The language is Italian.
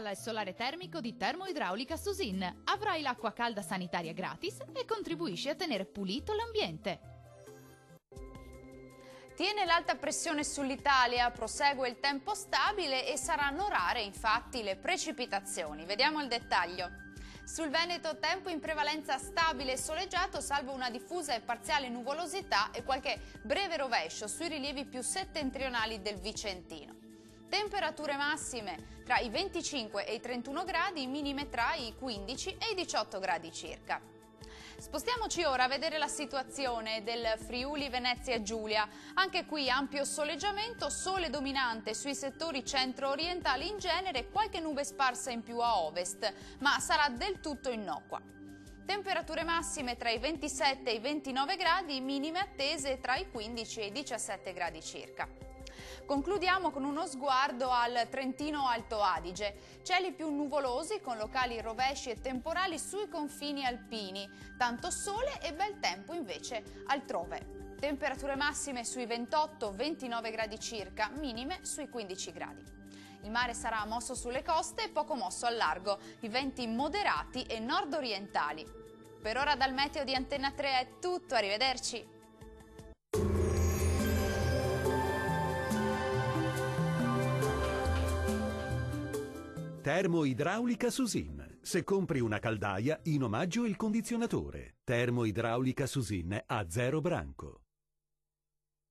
Installa il solare termico di Termoidraulica Susin. Avrai l'acqua calda sanitaria gratis e contribuisci a tenere pulito l'ambiente. Tiene l'alta pressione sull'Italia, prosegue il tempo stabile e saranno rare infatti le precipitazioni. Vediamo il dettaglio. Sul Veneto tempo in prevalenza stabile e soleggiato, salvo una diffusa e parziale nuvolosità e qualche breve rovescio sui rilievi più settentrionali del Vicentino. Temperature massime tra i 25 e i 31 gradi, minime tra i 15 e i 18 gradi circa. Spostiamoci ora a vedere la situazione del Friuli Venezia Giulia. Anche qui ampio soleggiamento, sole dominante sui settori centro-orientali in genere, qualche nube sparsa in più a ovest, ma sarà del tutto innocua. Temperature massime tra i 27 e i 29 gradi, minime attese tra i 15 e i 17 gradi circa. Concludiamo con uno sguardo al Trentino Alto Adige. Cieli più nuvolosi con locali rovesci e temporali sui confini alpini. Tanto sole e bel tempo invece altrove. Temperature massime sui 28-29 gradi circa, minime sui 15 gradi. Il mare sarà mosso sulle coste e poco mosso al largo. I venti moderati e nord-orientali. Per ora dal meteo di Antenna 3 è tutto, arrivederci! Termoidraulica Susin. Se compri una caldaia, in omaggio il condizionatore. Termoidraulica Susin a 0 branco.